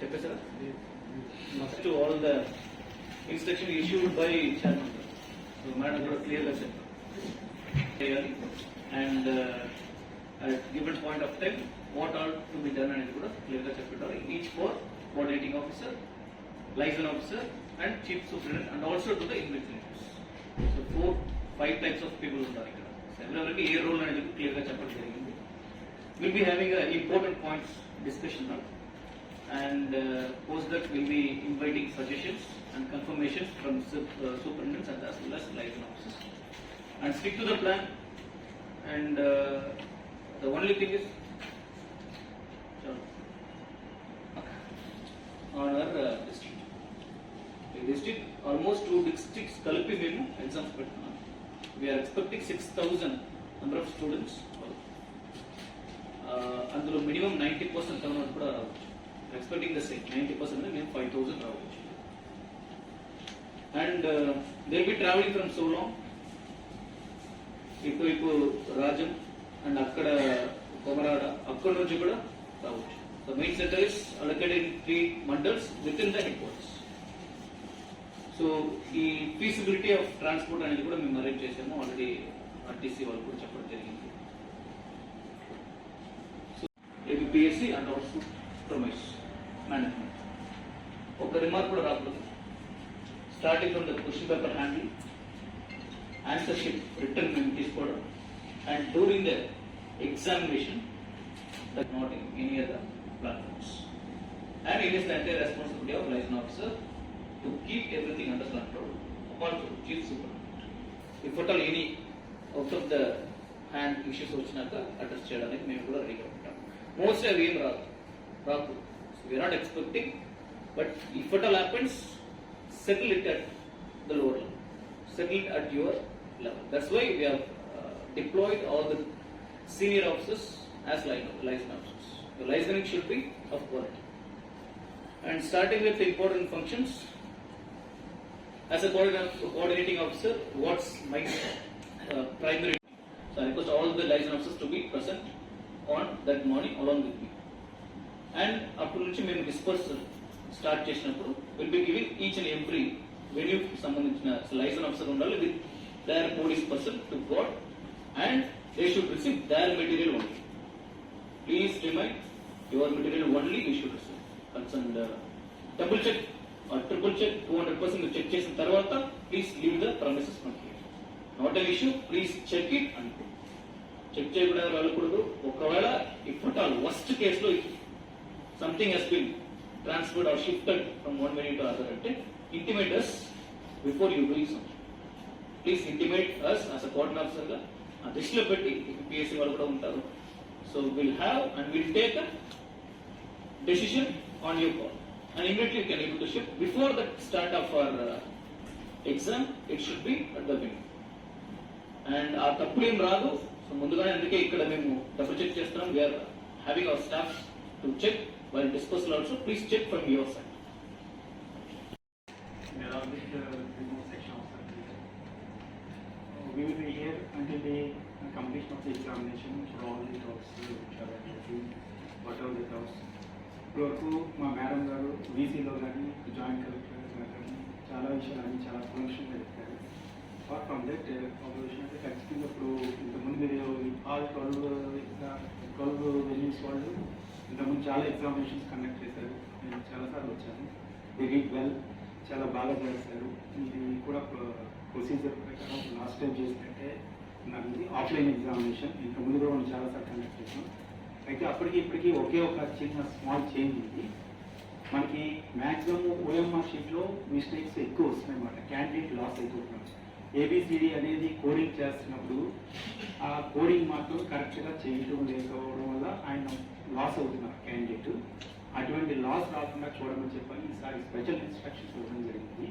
చెప్పేసారా? Must to all the instruction issued by chairman. So madam కూడా clear గా చెప్పారు. And at given point of time what all to be done అనేది కూడా clear గా చెప్పారు. Each for coordinating officer, liaison officer and chief superintendent and also to the invigilators. So 5 types of people ఉన్నారు ఇక్కడ. ఎవరెవరికి ఏ role అనేది clear గా చెప్పడం జరిగింది. We'll be having important points discussion now. And post that we'll be inviting suggestions and confirmations from superintendents and as well as liaison officers. And stick to the plan. And the only thing is on our district. The district almost 2 districts కలిపి మేము exams పెడుతున్నాం. We are expecting 6,000 number of students. అందులో minimum 90% turnout కూడా రావచ్చు. Expecting the same 90% and 5,000 రావచ్చు. And they'll be traveling from so long. ఇటు Rajam and అక్కడ కొమరాడ అక్కడ నుంచి కూడా రావచ్చు. The main center is allocated in 3 mandals within the headquarters. So ఈ feasibility of transport అనేది కూడా మేము అరేంజ్ చేసాము. ఆల్రెడీ ఆర్టీసీ వాళ్ళు కూడా చెప్పడం జరిగింది. సో ABPSC and also promise management ఒక రిమార్క్ కూడా రాకూడదు. Starting from the question paper handle, answer sheet return మేము తీసుకోవడం and during the examination that not in any other platforms. And it is the entire responsibility of licence officer to keep everything under control. Also chief superintendent if at all any out of the hand issues వచ్చినాక address చేయడానికి మేము కూడా రెడీగా ఉంటాం. Mostly అవి ఏం రాకు. We are not expecting, but if it all happens, settle it at the lower level, settle it at your level. That's why we have deployed all the senior officers as liaison officers. The liaison should be of quality. And starting with the important functions, as a coordinating officer, what's my primary? So I request all the liaison officers to be present on that morning along with me. And అప్పటి నుంచి మేము dispersal start చేసినప్పుడు will be giving each and every venue సంబంధించిన license officer ఉండాలి with their police person to guard and they should receive their material only. Please remind your material only you should receive. Concern double check or triple check 200% check చేసిన తర్వాత please leave the premises complete. Not an issue, please check it అంటూ check చేయకుండా రాకూడదు. ఒకవేళ if at all worst కేసులో something has been transferred or shifted from one venue to other, intimate us before you do something. Please intimate us as a coordinator officer ga adishlo petti PSC vallu kuda untaru. So we'll have and we'll take a decision on your call and immediately you can able to shift before the start of our exam. It should be at the venue and aa tappu em raadu. So mundugane anduke ikkada memu double check chestunnam. We are having our staff to check while dispersal also. Please check from your side. There are with remote section officer. We will be here until the completion of the examination for all the doubts which are related, whatever the doubts. ఇప్పుడు మా madam గారు వీసీలో కానీ joint collector కానీ చాలా విషయాలు చాలా ఫంక్షన్గా చెప్పారు. అపార్ట్ ఫ్రమ్ దట్ ఒక విషయం అంటే ఖచ్చితంగా ఇప్పుడు ఇంతకుముందు మీరు ఆల్ 12 వెన్యూస్ వాళ్ళు ఇంతకుముందు చాలా ఎగ్జామినేషన్స్ కండక్ట్ చేశారు. నేను చాలాసార్లు వచ్చాను. ది రీడ్ వెల్, చాలా బాగా చేస్తారు. ఇది కూడా ప్రొసీజర్ ప్రకారం లాస్ట్ టైం చేసినట్టే నాకు ఆఫ్లైన్ ఎగ్జామినేషన్ ఇంతకుముందు కూడా మనం చాలాసార్లు కండక్ట్ చేసాం. అయితే అప్పటికి ఇప్పటికీ ఒకే ఒక చిన్న స్మాల్ చేంజ్ ఉంది. మనకి మ్యాక్సిమం ఓఎంఆర్ షీట్లో మిస్టేక్స్ ఎక్కువ వస్తున్నాయి అన్నమాట. క్యాండిడేట్ లాస్ అయిపోతున్నాం. ఏబిసిడి అనేది కోడింగ్ చేస్తున్నప్పుడు ఆ కోడింగ్ మాత్రం కరెక్ట్గా చేయటం లేకపోవడం వల్ల ఆయన లాస్ అవుతున్నారు క్యాండిడేట్. అటువంటి లాస్ రాకుండా చూడమని చెప్పని ఈసారి స్పెషల్ ఇన్స్ట్రక్షన్స్ ఇవ్వడం జరిగింది.